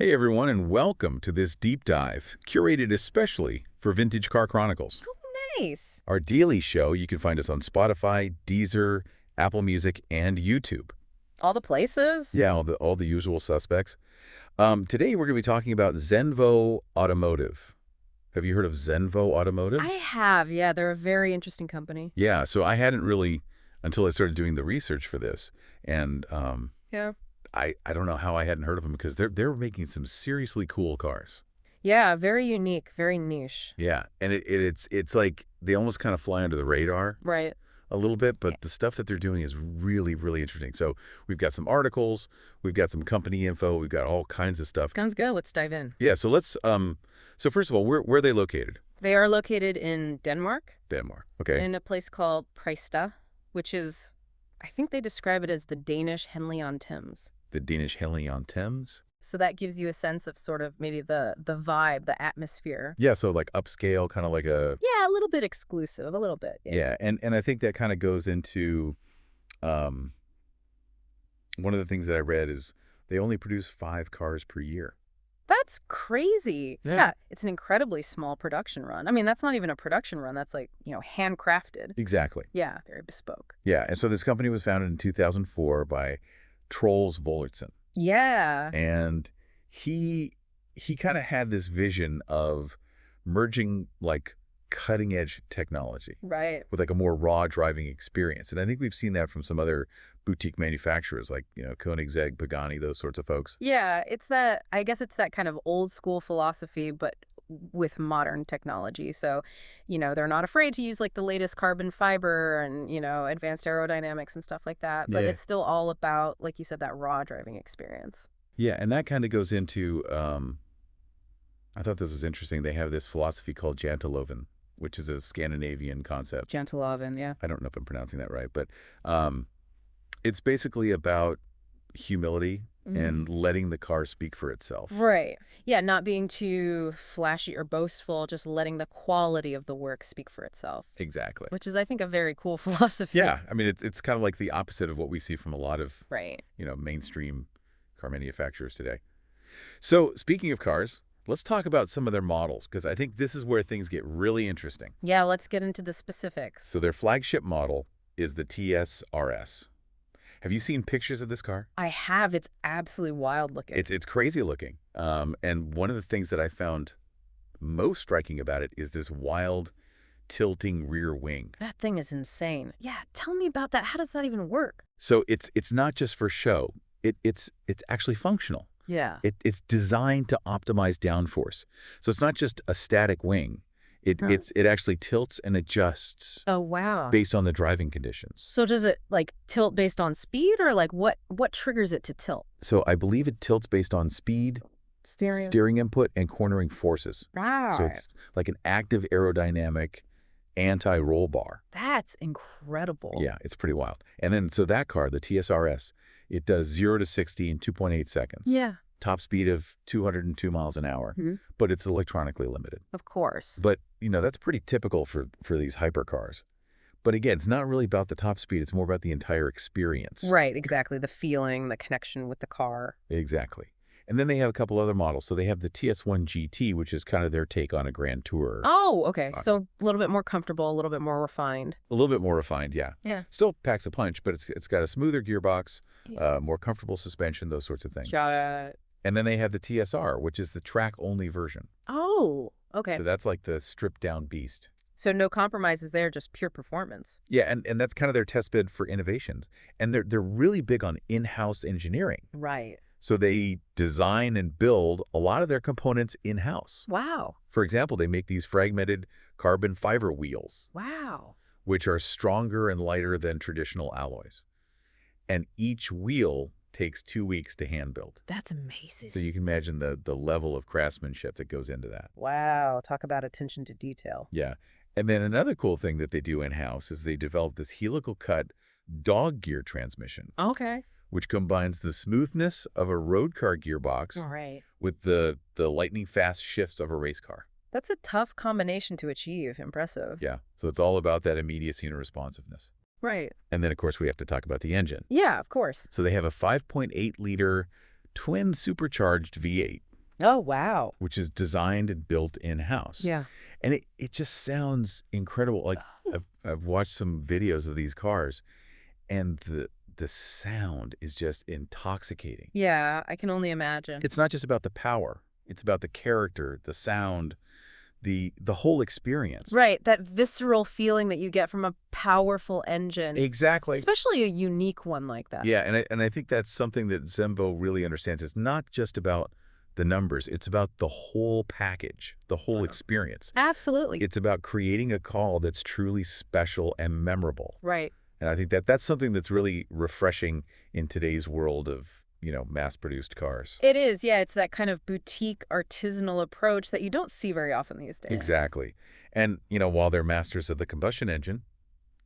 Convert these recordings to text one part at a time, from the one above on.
Hey everyone, and welcome to this deep dive, curated especially for Vintage Car Chronicles. Oh, nice. Our daily show, you can find us on Spotify, Deezer, Apple Music, and YouTube. All the places? Yeah, all the usual suspects. Today we're going to be talking about Zenvo Automotive. Have you heard of Zenvo I Automotive? have, yeah. They're a very interesting company. Yeah, so I hadn't really, until I started doing the research for this, and Yeah. I don't know how I hadn't heard of them because they're making some seriously cool cars. Yeah, very unique, very niche. Yeah, and it's like they almost kind of fly under the radar Right. a little bit, Yeah. but the stuff that they're doing is really, really interesting. So we've got some articles, we've got some company info, we've got all kinds of stuff. Sounds good. Let's dive in. Yeah, so so first of all, where are they located? They are located in Denmark, Denmark. Okay. in a place called Presta, which is, I think they describe it as the Danish Henley on Thames. The Danish Henley on Thames. So that gives you a sense of sort of maybe the vibe, the atmosphere. Yeah, so like upscale, kind of like a Yeah, a little bit exclusive, a little bit. yeah, and I think that kind of goes into one of the things that I read is they only produce 5 cars per year. That's crazy. Yeah. Yeah, it's an incredibly small production run. I mean, that's not even a production run. That's like, handcrafted. Exactly. Yeah, very bespoke. Yeah, and so this company was founded in 2004 by Troels Vollertsen. Yeah. And he kind of had this vision of merging like cutting edge technology Right. with like a more raw driving experience. And I think we've seen that from some other boutique manufacturers like, Koenigsegg, Pagani, those sorts of folks. Yeah, I guess it's that kind of old school philosophy, but with modern technology. So, they're not afraid to use like the latest carbon fiber and, advanced aerodynamics and stuff like that. But Yeah. it's still all about, like you said, that raw driving experience. Yeah, and that kind of goes into I thought this was interesting. They have this philosophy called janteloven, which is a Scandinavian concept. Gentle oven, yeah. I don't know if I'm pronouncing that right, but it's basically about humility and letting the car speak for itself. Right. Yeah, not being too flashy or boastful, just letting the quality of the work speak for itself, Exactly. which is, I think, a very cool philosophy. Yeah, I mean, it's kind of like the opposite of what we see from a lot of, Right. mainstream car manufacturers today. So speaking of cars, let's talk about some of their models, because I think this is where things get really interesting. Yeah, let's get into the specifics. So their flagship model is the TSR-S. Have you seen pictures of this car? I have. It's absolutely wild looking. It's crazy looking. And one of the things that I found most striking about it is this wild tilting rear wing. That thing is insane. Yeah, tell me about that. How does that even work? So it's not just for show. It's actually functional. Yeah. It's designed to optimize downforce. So it's not just a static wing. It actually tilts and adjusts Oh, wow. based on the driving conditions. So does it like tilt based on speed or like what triggers it to tilt? So I believe it tilts based on speed, steering input, and cornering forces. Right. So it's like an active aerodynamic anti-roll bar. That's incredible. Yeah, it's pretty wild. And then, so that car, the TSR-S, it does 0 to 60 in 2.8 seconds. Yeah, Top speed of 202 miles an hour, but it's electronically limited. of course. But, that's pretty typical for these hypercars. But again, it's not really about the top speed. It's more about the entire experience. Right, exactly. The feeling, the connection with the car. Exactly. And then they have a couple other models. So they have the TS1 GT, which is kind of their take on a Grand Tour. Oh, okay. So a little bit more comfortable, a little bit more refined. A little bit more refined, yeah. Yeah. Still packs a punch, but it's got a smoother gearbox, more comfortable suspension, those sorts of things. Got it. And then they have the TSR, which is the track-only version. Oh, okay. So that's like the stripped-down beast. So no compromises there, just pure performance. Yeah, and that's kind of their test bed for innovations. And they're really big on in-house engineering. Right. So they design and build a lot of their components in-house. Wow. For example, they make these fragmented carbon fiber wheels, Wow. which are stronger and lighter than traditional alloys. And each wheel takes 2 weeks to hand build. That's amazing. So you can imagine the level of craftsmanship that goes into that. Wow. Talk about attention to detail. Yeah. And then another cool thing that they do in-house is they develop this helical cut dog gear transmission, Okay. which combines the smoothness of a road car gearbox All right. with the lightning fast shifts of a race car. That's a tough combination to achieve. Impressive. Yeah. So it's all about that immediacy and responsiveness. Right. And then, of course, we have to talk about the engine. Yeah, of course. So they have a 5.8-liter twin supercharged V8. Oh, wow. which is designed and built in-house. Yeah. And it just sounds incredible. Like I've watched some videos of these cars, and the sound is just intoxicating. Yeah, I can only imagine. It's not just about the power. It's about the character, the sound, the whole experience. Right, that visceral feeling that you get from a powerful engine. Exactly. Especially a unique one like that. Yeah, and I think that's something that Zenvo really understands. It's not just about the numbers. It's about the whole package, the whole experience. Absolutely. It's about creating a call that's truly special and memorable. Right. And I think that that's something that's really refreshing in today's world of, mass-produced cars. It is, yeah. It's that kind of boutique artisanal approach that you don't see very often these days. Exactly. And, while they're masters of the combustion engine,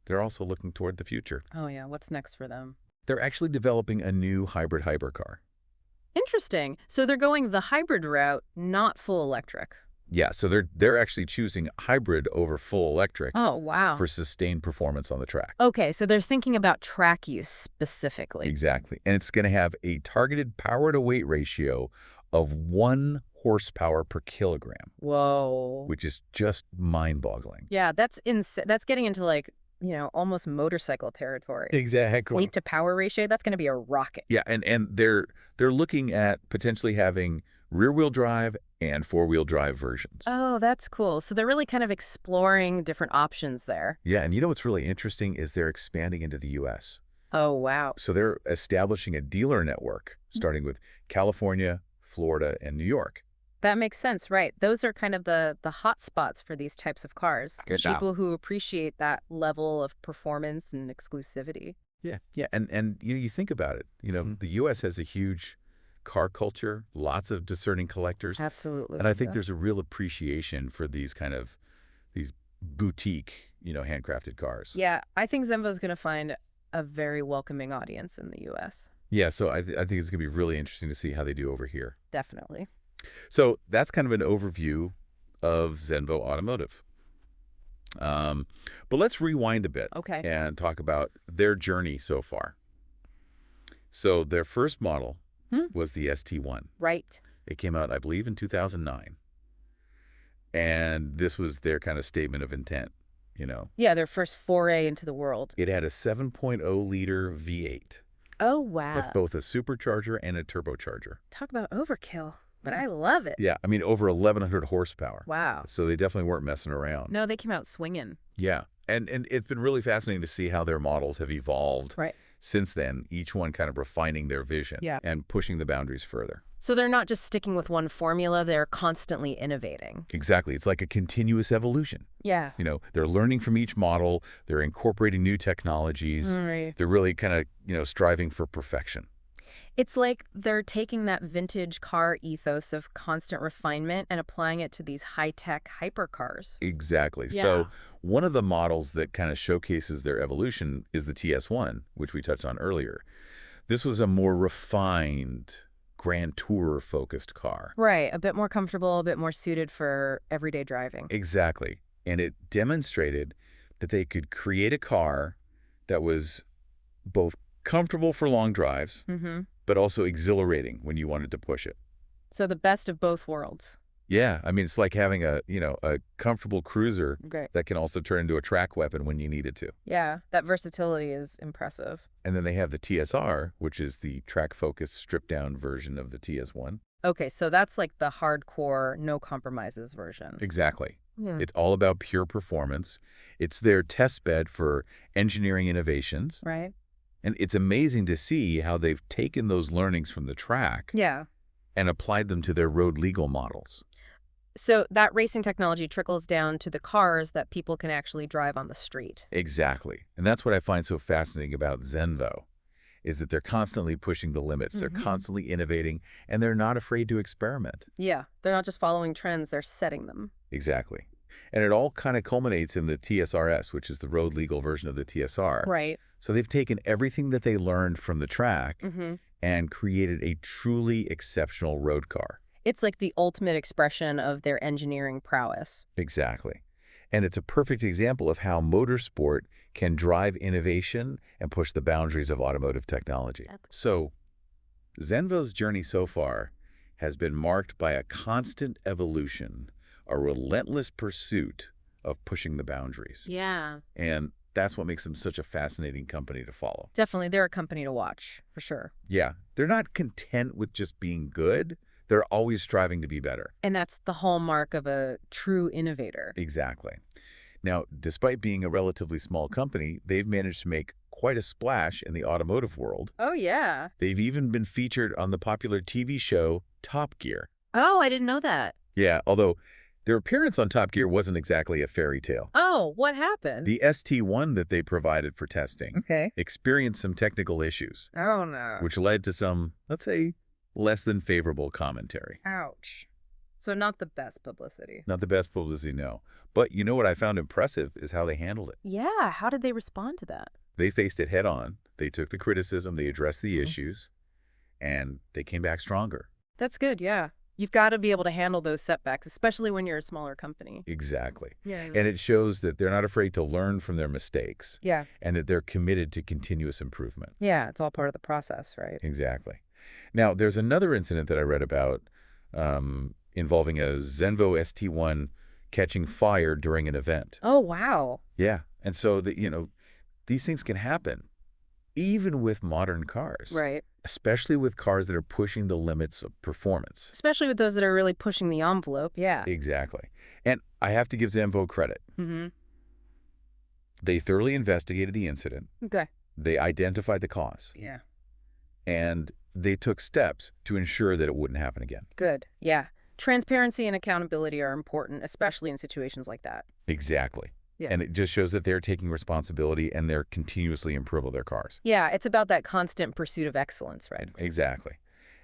they're also looking toward the future. Oh, yeah. What's next for them? They're actually developing a new hybrid hypercar. Interesting. So they're going the hybrid route, not full electric. Yeah, so they're actually choosing hybrid over full electric Oh, wow. for sustained performance on the track. Okay, so they're thinking about track use specifically. Exactly. And it's going to have a targeted power-to-weight ratio of 1 horsepower per kilogram, Whoa. which is just mind-boggling. Yeah, that's getting into like, almost motorcycle territory. Exactly. Weight to power ratio, that's going to be a rocket. Yeah, and they're looking at potentially having rear-wheel drive and four-wheel drive versions. Oh, that's cool. So they're really kind of exploring different options there. Yeah, and what's really interesting is they're expanding into the U.S. Oh, wow. So they're establishing a dealer network, starting with California, Florida, and New York. That makes sense, right? Those are kind of the hot spots for these types of cars. Good job. People who appreciate that level of performance and exclusivity. Yeah, and you think about it. The U.S. has a huge car culture, lots of discerning collectors. Absolutely. And I think there's a real appreciation for these boutique, handcrafted cars. Yeah, I think Zenvo's going to find a very welcoming audience in the U.S. Yeah, so I think it's going to be really interesting to see how they do over here. Definitely. So that's kind of an overview of Zenvo Automotive. But let's rewind a bit and talk about their journey so far. So their first model was the ST1. Right. It came out, I believe, in 2009. And this was their kind of statement of intent, Yeah, their first foray into the world. It had a 7.0-liter V8. Oh, wow. With both a supercharger and a turbocharger. Talk about overkill, but I love it. Yeah, I mean, over 1,100 horsepower. Wow. So they definitely weren't messing around. No, they came out swinging. Yeah, and it's been really fascinating to see how their models have evolved since then, each one kind of refining their vision and pushing the boundaries further. So they're not just sticking with one formula, they're constantly innovating. Exactly. It's like a continuous evolution. Yeah. They're learning from each model. They're incorporating new technologies. Right. They're really kind of, striving for perfection. It's like they're taking that vintage car ethos of constant refinement and applying it to these high-tech hypercars. Exactly. Yeah. So one of the models that kind of showcases their evolution is the TS1, which we touched on earlier. This was a more refined, Grand Tourer-focused car. Right. A bit more comfortable, a bit more suited for everyday driving. Exactly. And it demonstrated that they could create a car that was both comfortable for long drives, but also exhilarating when you wanted to push it. So the best of both worlds. Yeah, I mean, it's like having a comfortable cruiser Great. that can also turn into a track weapon when you need it to. Yeah, that versatility is impressive. And then they have the TSR, which is the track-focused, stripped-down version of the TS1. Okay, so that's like the hardcore, no compromises version. Exactly. Yeah. It's all about pure performance. It's their test bed for engineering innovations. Right. And it's amazing to see how they've taken those learnings from the track and applied them to their road legal models. So that racing technology trickles down to the cars that people can actually drive on the street. Exactly. And that's what I find so fascinating about Zenvo, is that they're constantly pushing the limits. They're constantly innovating, and they're not afraid to experiment. Yeah, they're not just following trends, they're setting them. Exactly. And it all kind of culminates in the TSR-S, which is the road legal version of the TSR. Right. So they've taken everything that they learned from the track and created a truly exceptional road car. It's like the ultimate expression of their engineering prowess. Exactly. And it's a perfect example of how motorsport can drive innovation and push the boundaries of automotive technology. So Zenvo's journey so far has been marked by a constant evolution, a relentless pursuit of pushing the boundaries. Yeah. And that's what makes them such a fascinating company to follow. Definitely, they're a company to watch, for sure. Yeah, they're not content with just being good. They're always striving to be better. And that's the hallmark of a true innovator. Exactly. Now, despite being a relatively small company, they've managed to make quite a splash in the automotive world. Oh, yeah. They've even been featured on the popular TV show Top Gear. Oh, I didn't know that. Yeah, although their appearance on Top Gear wasn't exactly a fairy tale. Oh, what happened? The ST1 that they provided for testing Okay. experienced some technical issues, Oh, no. which led to some, let's say, less than favorable commentary. Ouch. So not the best publicity. Not the best publicity, no. But you know what I found impressive is how they handled it. Yeah, how did they respond to that? They faced it head on. They took the criticism, they addressed the issues, and they came back stronger. That's good, yeah. You've got to be able to handle those setbacks, especially when you're a smaller company. Exactly. Yeah. And it shows that they're not afraid to learn from their mistakes. Yeah. And that they're committed to continuous improvement. Yeah, it's all part of the process, right? Exactly. Now, there's another incident that I read about involving a Zenvo ST1 catching fire during an event. Oh, wow. Yeah. And so, these things can happen even with modern cars. Right. Especially with cars that are pushing the limits of performance. Especially with those that are really pushing the envelope, yeah. Exactly. And I have to give Zenvo credit. Mm-hmm. They thoroughly investigated the incident. Okay. They identified the cause. Yeah. And they took steps to ensure that it wouldn't happen again. Good. Yeah. Transparency and accountability are important, especially in situations like that. Exactly. Yeah. And it just shows that they're taking responsibility and they're continuously improving their cars. Yeah, it's about that constant pursuit of excellence, right? Exactly.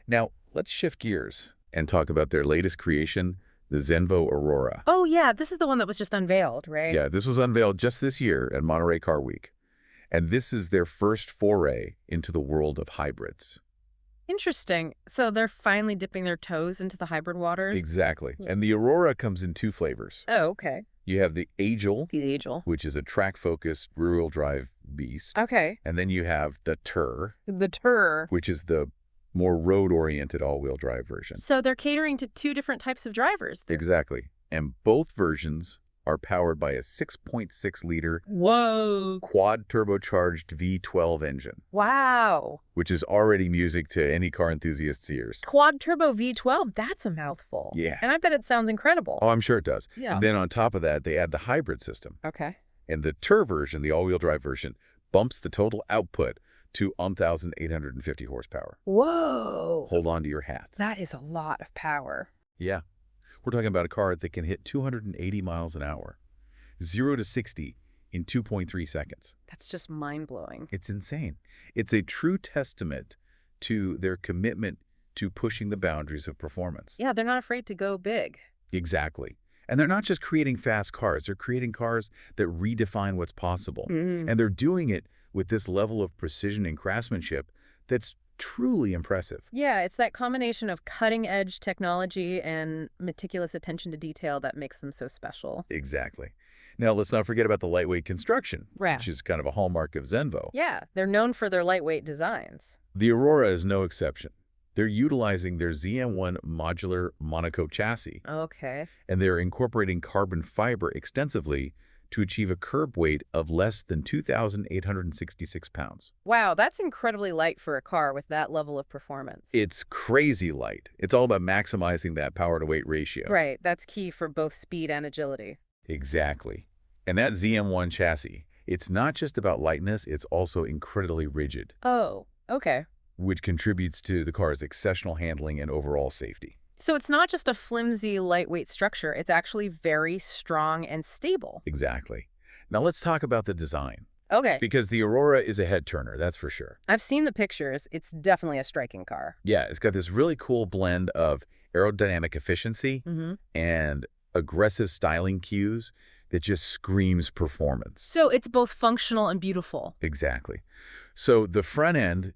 Now, let's shift gears and talk about their latest creation, the Zenvo Aurora. Oh, yeah. This is the one that was just unveiled, right? Yeah, this was unveiled just this year at Monterey Car Week. And this is their first foray into the world of hybrids. Interesting. So they're finally dipping their toes into the hybrid waters? Exactly. And the Aurora comes in two flavors. Oh, okay. You have the Agile, which is a track-focused rear-wheel drive beast. Okay. And then you have the Tur, which is the more road-oriented all-wheel drive version. So they're catering to two different types of drivers. Exactly. And both versions are powered by a 6.6-liter quad-turbocharged V12 engine. Wow. Which is already music to any car enthusiast's ears. Quad-turbo V12, that's a mouthful. Yeah. And I bet it sounds incredible. Oh, I'm sure it does. Yeah. And then on top of that, they add the hybrid system. Okay. And the Tur version, the all-wheel drive version, bumps the total output to 1,850 horsepower. Whoa. Hold on to your hats. That is a lot of power. Yeah. We're talking about a car that can hit 280 miles an hour, 0 to 60 in 2.3 seconds. That's just mind-blowing. It's insane. It's a true testament to their commitment to pushing the boundaries of performance. Yeah, they're not afraid to go big. Exactly. And they're not just creating fast cars. They're creating cars that redefine what's possible. And they're doing it with this level of precision and craftsmanship that's truly impressive. Yeah, it's that combination of cutting-edge technology and meticulous attention to detail that makes them so special. Exactly. Now, let's not forget about the lightweight construction, Right. which is kind of a hallmark of Zenvo. Yeah, they're known for their lightweight designs. The Aurora is no exception. They're utilizing their ZM1 modular monocoque chassis. Okay. And they're incorporating carbon fiber extensively to achieve a curb weight of less than 2,866 pounds. Wow, that's incredibly light for a car with that level of performance. It's crazy light. It's all about maximizing that power-to-weight ratio. Right, that's key for both speed and agility. Exactly. And that ZM1 chassis, it's not just about lightness, it's also incredibly rigid. Oh, okay. Which contributes to the car's exceptional handling and overall safety. So it's not just a flimsy, lightweight structure. It's actually very strong and stable. Exactly. Now let's talk about the design. Okay. Because the Aurora is a head-turner, that's for sure. I've seen the pictures. It's definitely a striking car. Yeah, it's got this really cool blend of aerodynamic efficiency and aggressive styling cues that just screams performance. So it's both functional and beautiful. Exactly. So the front end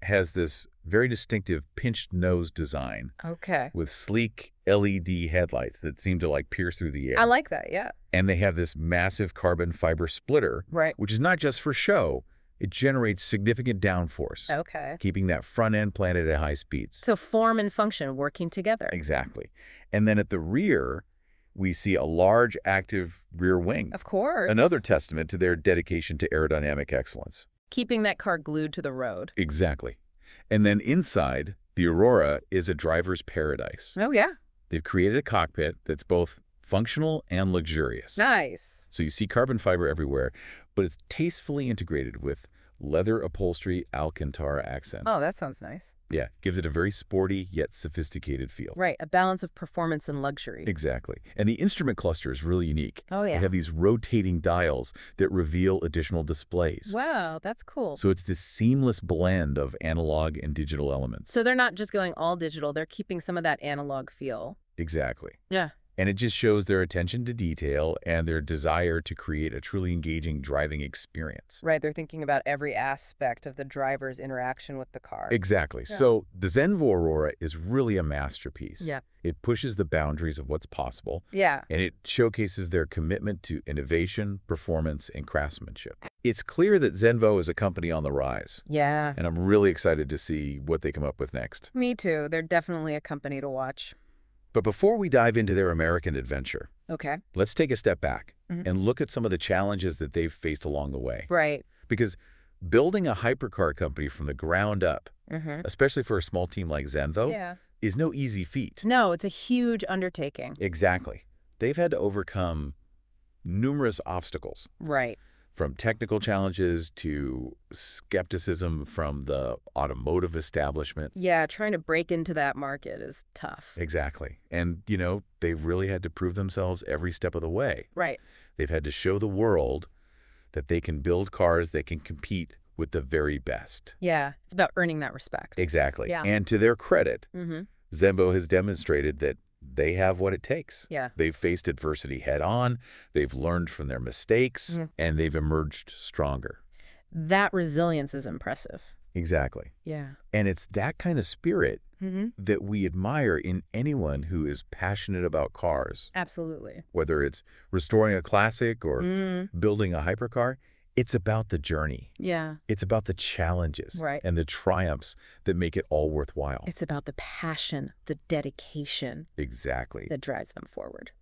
has this very distinctive pinched nose design. Okay. With sleek LED headlights that seem to pierce through the air. I like that, yeah. And they have this massive carbon fiber splitter. Right. Which is not just for show, It generates significant downforce. Okay. Keeping that front end planted at high speeds. So form and function working together. Exactly. And then at the rear, we see a large active rear wing. Of course. Another testament to their dedication to aerodynamic excellence. Keeping that car glued to the road. Exactly. And then inside, the Aurora is a driver's paradise. Oh, yeah. They've created a cockpit that's both functional and luxurious. Nice. So you see carbon fiber everywhere, but it's tastefully integrated with leather upholstery Alcantara accents. Oh, that sounds nice. Yeah, gives it a very sporty yet sophisticated feel. Right, a balance of performance and luxury. Exactly. And the instrument cluster is really unique. Oh, yeah. They have these rotating dials that reveal additional displays. Wow, that's cool. So it's this seamless blend of analog and digital elements. So they're not just going all digital, they're keeping some of that analog feel. Exactly. Yeah. And it just shows their attention to detail and their desire to create a truly engaging driving experience. Right, they're thinking about every aspect of the driver's interaction with the car. Exactly. Yeah. So the Zenvo Aurora is really a masterpiece. Yeah. It pushes the boundaries of what's possible. Yeah. And it showcases their commitment to innovation, performance, and craftsmanship. It's clear that Zenvo is a company on the rise. Yeah. And I'm really excited to see what they come up with next. Me too. They're definitely a company to watch. But before we dive into their American adventure, Okay. let's take a step back Mhm. and look at some of the challenges that they've faced along the way. Right. Because building a hypercar company from the ground up, Mm-hmm. especially for a small team like Zenvo, Yeah. is no easy feat. No, it's a huge undertaking. Exactly. They've had to overcome numerous obstacles, Right. from technical challenges to skepticism from the automotive establishment. Yeah, trying to break into that market is tough. Exactly. And, they've really had to prove themselves every step of the way. Right. They've had to show the world that they can build cars that can compete with the very best. Yeah, it's about earning that respect. Exactly. Yeah. And to their credit, Mm-hmm. Zenvo has demonstrated that they have what it takes. Yeah. They've faced adversity head on, they've learned from their mistakes, Mhm. and they've emerged stronger. That resilience is impressive. Exactly. Yeah. And it's that kind of spirit Mm-hmm. that we admire in anyone who is passionate about cars. Absolutely. Whether it's restoring a classic or Mm. building a hypercar, it's about the journey. Yeah. It's about the challenges Right. and the triumphs that make it all worthwhile. It's about the passion, the dedication Exactly. that drives them forward.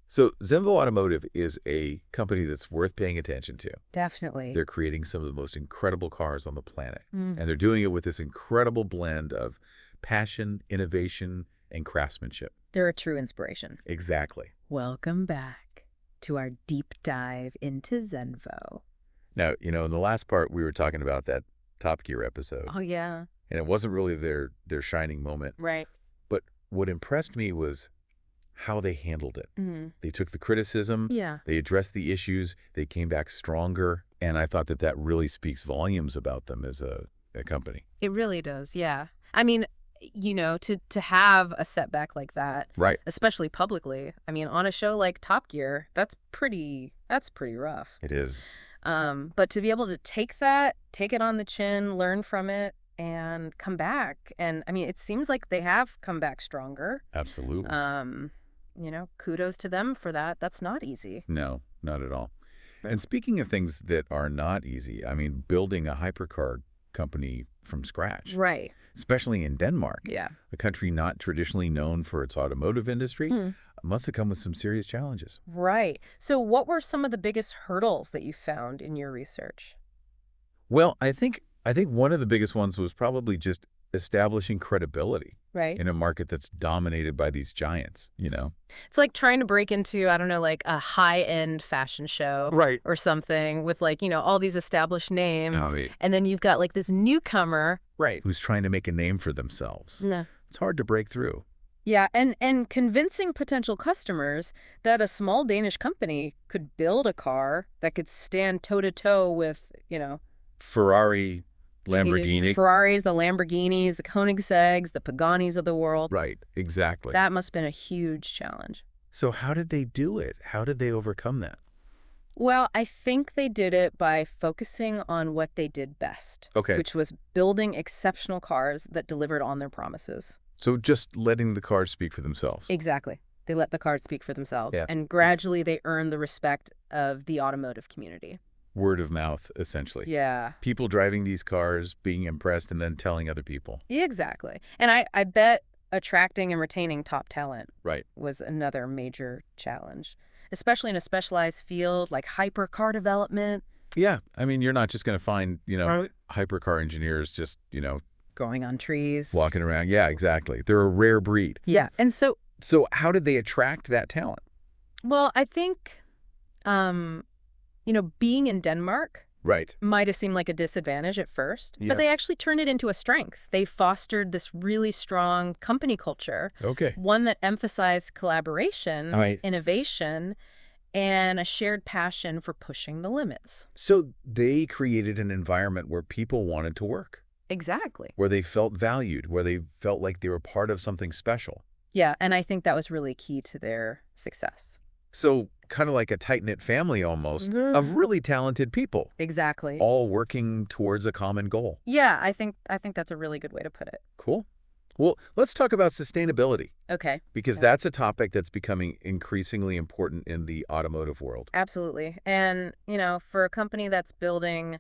So Zenvo Automotive is a company that's worth paying attention to. Definitely. They're creating some of the most incredible cars on the planet. Mm. And they're doing it with this incredible blend of passion, innovation, and craftsmanship. They're a true inspiration. Exactly. Welcome back to our deep dive into Zenvo. Now, in the last part, we were talking about that Top Gear episode. Oh, yeah. And it wasn't really their shining moment. Right. But what impressed me was how they handled it. Mm. They took the criticism. Yeah. They addressed the issues. They came back stronger. And I thought that really speaks volumes about them as a company. It really does, yeah. I mean, to have a setback like that, Right. especially publicly, I mean, on a show like Top Gear, that's pretty rough. It is. But to be able to take it on the chin, learn from it, and come back. And I mean, it seems like they have come back stronger. Absolutely. Kudos to them for that. That's not easy. No, not at all. Right. And speaking of things that are not easy, I mean, building a hypercar company from scratch, Right. especially in Denmark, Yeah. a country not traditionally known for its automotive industry, must have come with some serious challenges. Right. So what were some of the biggest hurdles that you found in your research? Well, I think one of the biggest ones was probably just establishing credibility Right. in a market that's dominated by these giants, It's like trying to break into, I don't know, like a high-end fashion show. Right. Or something with all these established names. Oh, yeah. And then you've got like this newcomer. Right. Who's trying to make a name for themselves. Yeah. It's hard to break through. Yeah, and convincing potential customers that a small Danish company could build a car that could stand toe-to-toe with, Ferrari, Lamborghini. Ferraris, the Lamborghinis, the Koenigsegg's, the Paganis of the world. Right, exactly. That must have been a huge challenge. So how did they do it? How did they overcome that? Well, I think they did it by focusing on what they did best. Okay. Which was building exceptional cars that delivered on their promises. So just letting the cars speak for themselves. Exactly. They let the cars speak for themselves. Yeah. And gradually they earned the respect of the automotive community. Word of mouth, essentially. Yeah. People driving these cars, being impressed, and then telling other people. Exactly. And I bet attracting and retaining top talent Right. was another major challenge, especially in a specialized field like hypercar development. Yeah. I mean, you're not just going to find, Right. hypercar engineers just, Growing on trees. walking around. Yeah, exactly. They're a rare breed. Yeah. And so, how did they attract that talent? well, I think, being in Denmark Right. might have seemed like a disadvantage at first, Yeah. but they actually turned it into a strength. They fostered this really strong company culture, Okay. one that emphasized collaboration, Right. innovation, and a shared passion for pushing the limits. So they created an environment where people wanted to work, Exactly. where they felt valued, where they felt like they were part of something special. Yeah, and I think that was really key to their success. So kind of like a tight-knit family almost of really talented people, Exactly. all working towards a common goal. Yeah, I think that's a really good way to put it. Cool. Well, let's talk about sustainability, Okay. because that's a topic that's becoming increasingly important in the automotive world. Absolutely. And, for a company that's building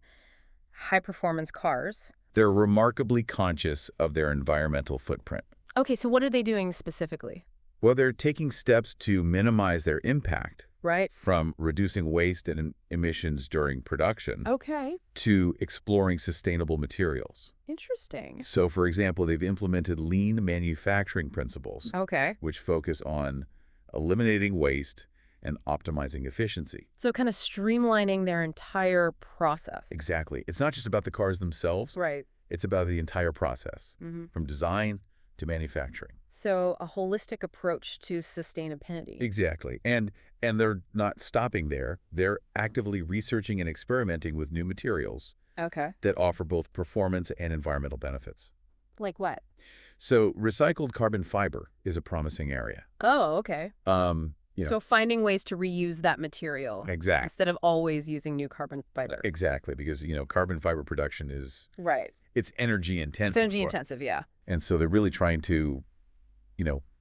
high-performance cars. They're remarkably conscious of their environmental footprint. Okay, so what are they doing specifically? Well, they're taking steps to minimize their impact, Right. from reducing waste and emissions during production Okay. to exploring sustainable materials. Interesting. So, for example, they've implemented lean manufacturing principles, Okay. which focus on eliminating waste and optimizing efficiency. So kind of streamlining their entire process. Exactly. It's not just about the cars themselves. Right. It's about the entire process, Mm-hmm. from design to manufacturing. So a holistic approach to sustainability. Exactly. And they're not stopping there. They're actively researching and experimenting with new materials Okay. that offer both performance and environmental benefits. Like what? So recycled carbon fiber is a promising area. Oh, okay. You know, So finding ways to reuse that material exactly. instead of always using new carbon fiber. Exactly, because, carbon fiber production is, Right. it's energy intensive. It's energy intensive, yeah. And so they're really trying to,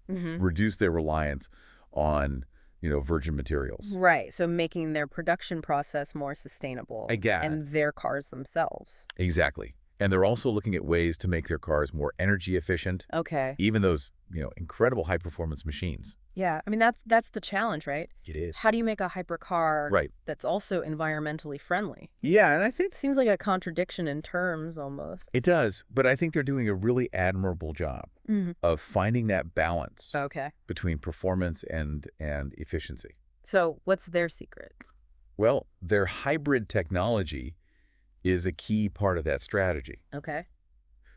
Mm-hmm. reduce their reliance on, virgin materials. Right. So making their production process more sustainable. I get it. And their cars themselves. Exactly. And they're also looking at ways to make their cars more energy efficient, Okay. even those, incredible high-performance machines. Yeah. I mean, that's the challenge, right? It is. How do you make a hypercar Right. that's also environmentally friendly? Yeah, and I think It seems like a contradiction in terms almost. it does, but I think they're doing a really admirable job Mm-hmm. of finding that balance Okay. between performance and efficiency. So what's their secret? Well, their hybrid technology is a key part of that strategy. Okay.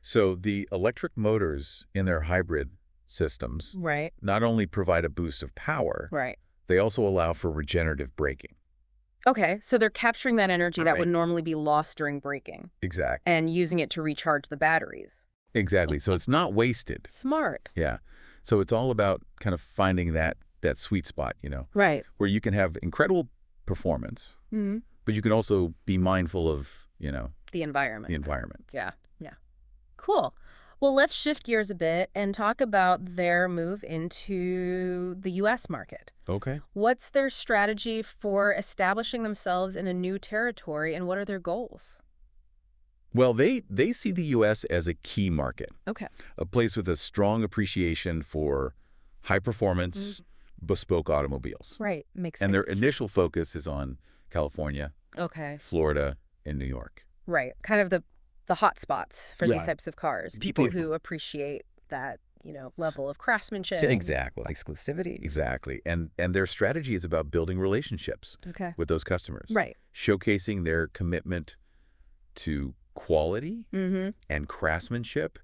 So the electric motors in their hybrid systems Right. not only provide a boost of power, Right. they also allow for regenerative braking. Okay. So they're capturing that energy that Right. would normally be lost during braking Exactly. and using it to recharge the batteries. Exactly. So it's not wasted. Smart. Yeah. So it's all about kind of finding that sweet spot, Right. where you can have incredible performance, Mm-hmm. but you can also be mindful of, The environment. the environment. Yeah. Yeah. Cool. Well, let's shift gears a bit and talk about their move into the U.S. market. Okay. What's their strategy for establishing themselves in a new territory, and what are their goals? Well, they see the U.S. as a key market, Okay. a place with a strong appreciation for high-performance, bespoke automobiles. Right. Makes And sense. their initial focus is on California, Okay. Florida, and New York. Right. Kind of the hot spots for these Yeah. types of cars. People- People who appreciate that, level of craftsmanship. Exactly. Exclusivity. Exactly. And their strategy is about building relationships Okay. with those customers. Right. Showcasing their commitment to quality Mm-hmm. and craftsmanship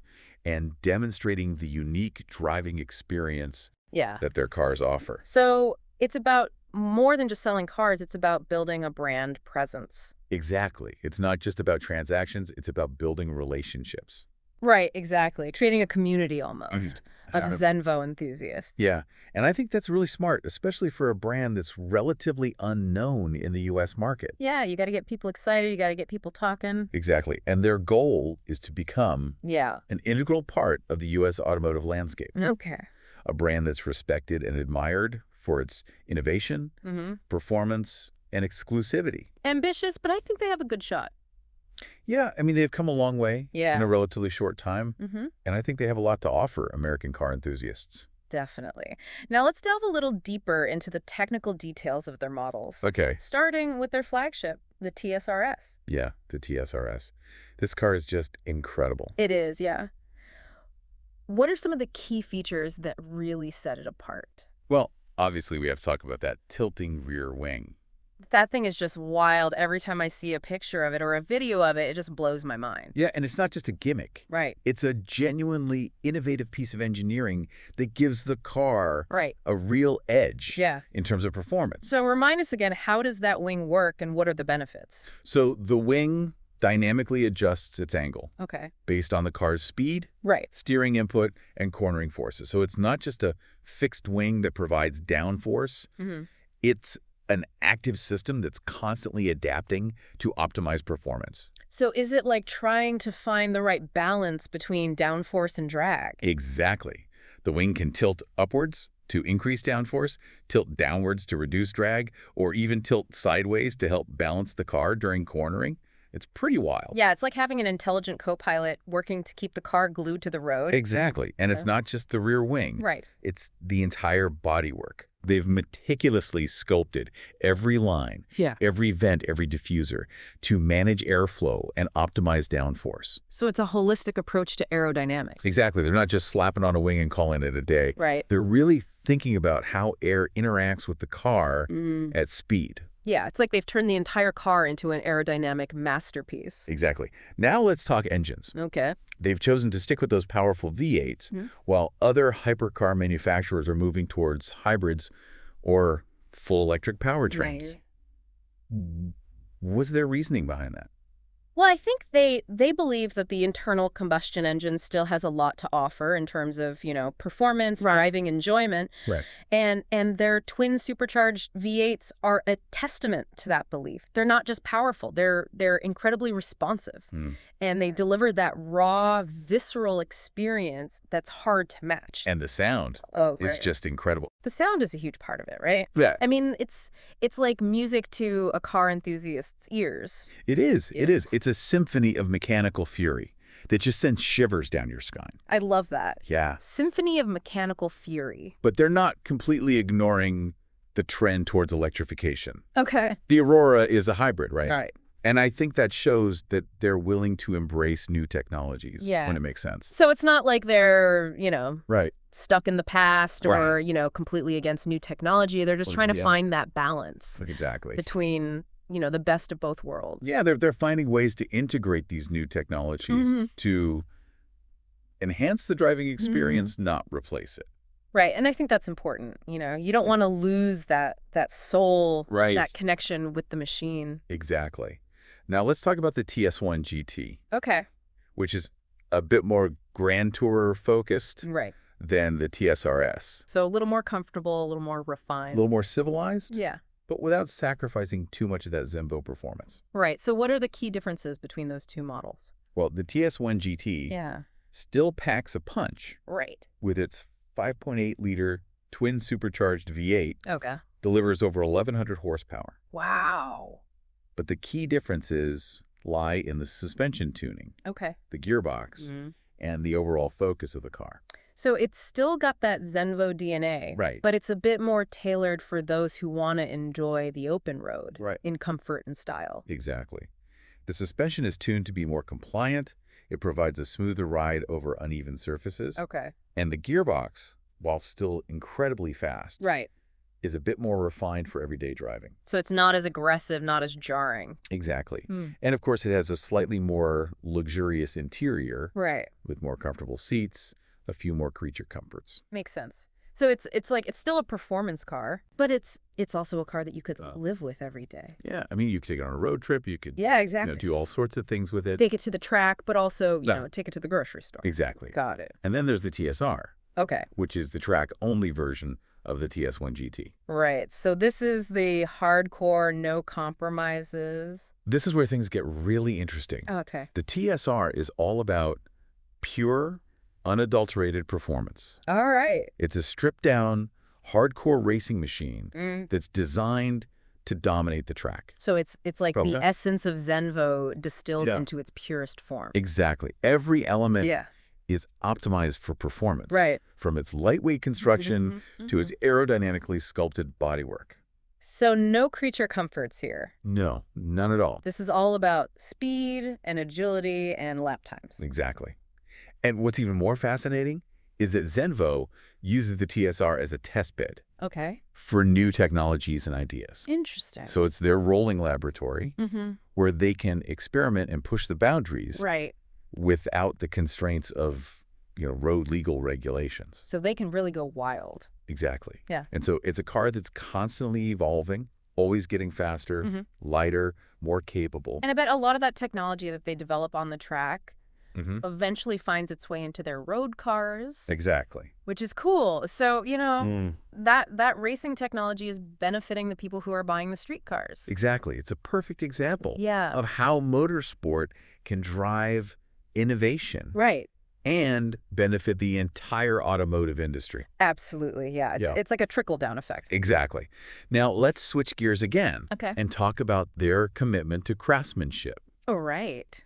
and demonstrating the unique driving experience Yeah. that their cars offer. So it's about more than just selling cars. It's about building a brand presence. Exactly. It's not just about transactions. It's about building relationships. Right, exactly. Creating a community almost of Uh, Zenvo enthusiasts. Yeah. And I think that's really smart, especially for a brand that's relatively unknown in the U.S. market. Yeah, you got to get people excited. You got to get people talking. Exactly. And their goal is to become Yeah. an integral part of the U.S. automotive landscape. Okay. A brand that's respected and admired for its innovation, Mm-hmm. performance, and exclusivity. Ambitious, but I think they have a good shot. Yeah, I mean, they've come a long way Yeah. in a relatively short time, Mm-hmm. and I think they have a lot to offer American car enthusiasts. Definitely. Now let's delve a little deeper into the technical details of their models. Okay. Starting with their flagship, the TSR-S. Yeah, the TSR-S. This car is just incredible. It is, yeah. What are some of the key features that really set it apart? Well, obviously we have to talk about that tilting rear wing. That thing is just wild. Every time I see a picture of it or a video of it, it just blows my mind. Yeah, and it's not just a gimmick. Right. It's a genuinely innovative piece of engineering that gives the car a real edge in terms of performance. So remind us again, how does that wing work and what are the benefits? So the wing dynamically adjusts its angle based on the car's speed, steering input, and cornering forces. So it's not just a fixed wing that provides downforce. It's an active system that's constantly adapting to optimize performance. So is it like trying to find the right balance between downforce and drag? Exactly. The wing can tilt upwards to increase downforce, tilt downwards to reduce drag, or even tilt sideways to help balance the car during cornering. It's pretty wild. Yeah, it's like having an intelligent co-pilot working to keep the car glued to the road. Exactly. And it's not just the rear wing. Right. It's the entire bodywork. They've meticulously sculpted every line, every vent, every diffuser to manage airflow and optimize downforce. So it's a holistic approach to aerodynamics. Exactly. They're not just slapping on a wing and calling it a day. Right. They're really thinking about how air interacts with the car at speed. Yeah, it's like they've turned the entire car into an aerodynamic masterpiece. Exactly. Now let's talk engines. Okay. They've chosen to stick with those powerful V8s, while other hypercar manufacturers are moving towards hybrids or full electric powertrains. Right. What's their reasoning behind that? Well, I think they believe that the internal combustion engine still has a lot to offer in terms of, performance, driving enjoyment. Right. And their twin supercharged V8s are a testament to that belief. They're not just powerful, they're incredibly responsive. And they deliver that raw, visceral experience that's hard to match. And the sound is just incredible. The sound is a huge part of it, right? Yeah. I mean, it's like music to a car enthusiast's ears. It is. It is. It's a symphony of mechanical fury that just sends shivers down your spine. I love that. Yeah. Symphony of mechanical fury. But they're not completely ignoring the trend towards electrification. Okay. The Aurora is a hybrid, right? Right. And I think that shows that they're willing to embrace new technologies when it makes sense. So it's not like they're, stuck in the past or, completely against new technology. They're just trying to find that balance. Exactly. Between, the best of both worlds. Yeah, they're finding ways to integrate these new technologies to enhance the driving experience, not replace it. Right, and I think that's important. You don't want to lose that soul, that connection with the machine. Exactly. Now let's talk about the TS1 GT. Okay. Which is a bit more Grand Tourer focused than the TSR-S. So a little more comfortable, a little more refined. A little more civilized? Yeah. But without sacrificing too much of that Zenvo performance. Right. So what are the key differences between those two models? Well, the TS1 GT still packs a punch. Right. With its 5.8-liter twin supercharged V8. Okay. Delivers over 1,100 horsepower. Wow. But the key differences lie in the suspension tuning, the gearbox, and the overall focus of the car. So it's still got that Zenvo DNA, but it's a bit more tailored for those who want to enjoy the open road in comfort and style. Exactly. The suspension is tuned to be more compliant. It provides a smoother ride over uneven surfaces. Okay. And the gearbox, while still incredibly fast, is a bit more refined for everyday driving. So it's not as aggressive, not as jarring. Exactly. And of course, it has a slightly more luxurious interior. With more comfortable seats, a few more creature comforts. Makes sense. So it's still a performance car, but it's also a car that you could live with every day. Yeah, I mean, you could take it on a road trip. You could do all sorts of things with it. Take it to the track, but also take it to the grocery store. Exactly. Got it. And then there's the TSR. Okay. Which is the track-only version of the TS1 GT. Right. So this is the hardcore, no compromises. This is where things get really interesting. Okay. The TSR is all about pure, unadulterated performance. All right. It's a stripped-down, hardcore racing machine that's designed to dominate the track. So it's like the Okay. essence of Zenvo distilled Yeah. into its purest form. Exactly. Every element Yeah. is optimized for performance. Right. From its lightweight construction to its aerodynamically sculpted bodywork. So no creature comforts here. No, none at all. This is all about speed and agility and lap times. Exactly. And what's even more fascinating is that Zenvo uses the TSR as a test bed Okay. for new technologies and ideas. Interesting. So it's their rolling laboratory Mm-hmm. where they can experiment and push the boundaries Right. without the constraints of, road legal regulations. So they can really go wild. Exactly. Yeah. And so it's a car that's constantly evolving, always getting faster, lighter, more capable. And I bet a lot of that technology that they develop on the track Mm-hmm. eventually finds its way into their road cars, Exactly. which is cool. So, that racing technology is benefiting the people who are buying the street cars. Exactly. It's a perfect example Yeah. of how motorsport can drive innovation Right. and benefit the entire automotive industry. Absolutely. Yeah. It's like a trickle-down effect. Exactly. Now, let's switch gears again Okay. and talk about their commitment to craftsmanship. Oh, right.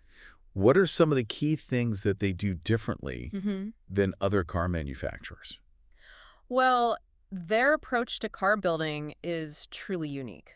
What are some of the key things that they do differently Mm-hmm. than other car manufacturers? Well, their approach to car building is truly unique.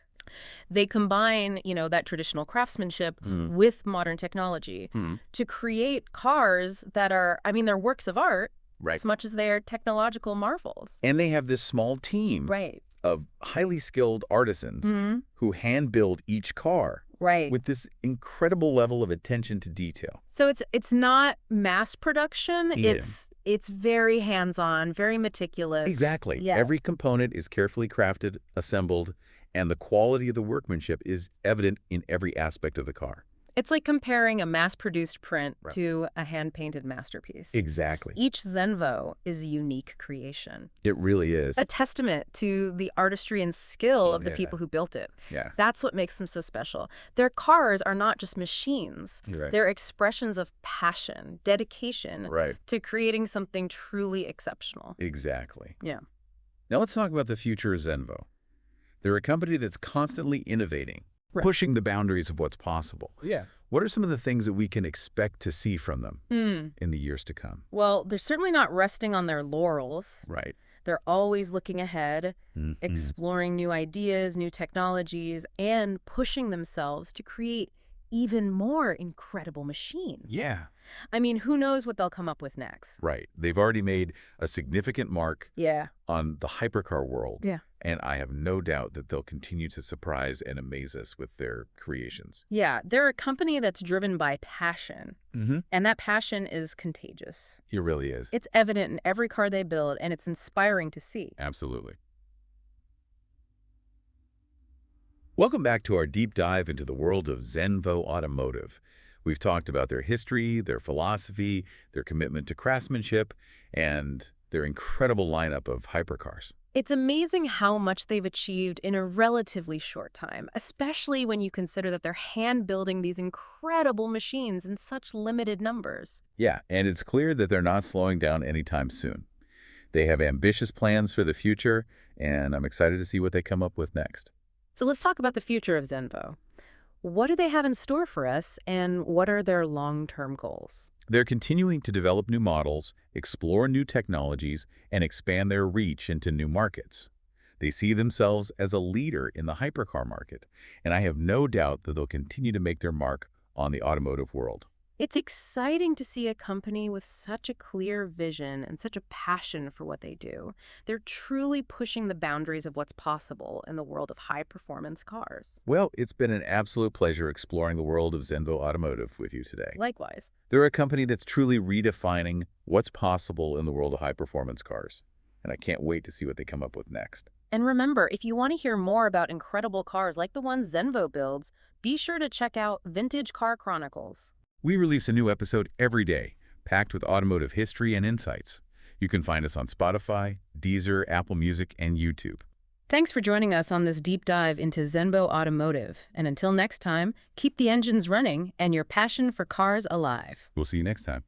They combine, that traditional craftsmanship with modern technology to create cars that are, they're works of art Right. as much as they are technological marvels. And they have this small team Right. of highly skilled artisans who hand build each car Right. with this incredible level of attention to detail. So it's not mass production. Yeah. It's very hands-on, very meticulous. Exactly. Yeah. Every component is carefully crafted, assembled, and the quality of the workmanship is evident in every aspect of the car. It's like comparing a mass-produced print Right. to a hand-painted masterpiece. Exactly. Each Zenvo is a unique creation. It really is. A testament to the artistry and skill of the Yeah. people who built it. Yeah. That's what makes them so special. Their cars are not just machines. You're right. They're expressions of passion, dedication Right. to creating something truly exceptional. Exactly. Yeah. Now let's talk about the future of Zenvo. They're a company that's constantly innovating, Right. pushing the boundaries of what's possible. Yeah. What are some of the things that we can expect to see from them in the years to come? Well, they're certainly not resting on their laurels. Right. They're always looking ahead, exploring new ideas, new technologies, and pushing themselves to create even more incredible machines. Yeah. Who knows what they'll come up with next? Right. They've already made a significant mark Yeah. on the hypercar world. Yeah. And I have no doubt that they'll continue to surprise and amaze us with their creations. Yeah, they're a company that's driven by passion, and that passion is contagious. It really is. It's evident in every car they build, and it's inspiring to see. Absolutely. Welcome back to our deep dive into the world of Zenvo Automotive. We've talked about their history, their philosophy, their commitment to craftsmanship, and their incredible lineup of hypercars. It's amazing how much they've achieved in a relatively short time, especially when you consider that they're hand-building these incredible machines in such limited numbers. Yeah, and it's clear that they're not slowing down anytime soon. They have ambitious plans for the future, and I'm excited to see what they come up with next. So let's talk about the future of Zenvo. What do they have in store for us, and what are their long-term goals? They're continuing to develop new models, explore new technologies, and expand their reach into new markets. They see themselves as a leader in the hypercar market, and I have no doubt that they'll continue to make their mark on the automotive world. It's exciting to see a company with such a clear vision and such a passion for what they do. They're truly pushing the boundaries of what's possible in the world of high-performance cars. Well, it's been an absolute pleasure exploring the world of Zenvo Automotive with you today. Likewise. They're a company that's truly redefining what's possible in the world of high-performance cars, and I can't wait to see what they come up with next. And remember, if you want to hear more about incredible cars like the ones Zenvo builds, be sure to check out Vintage Car Chronicles. We release a new episode every day, packed with automotive history and insights. You can find us on Spotify, Deezer, Apple Music, and YouTube. Thanks for joining us on this deep dive into Zenvo Automotive. And until next time, keep the engines running and your passion for cars alive. We'll see you next time.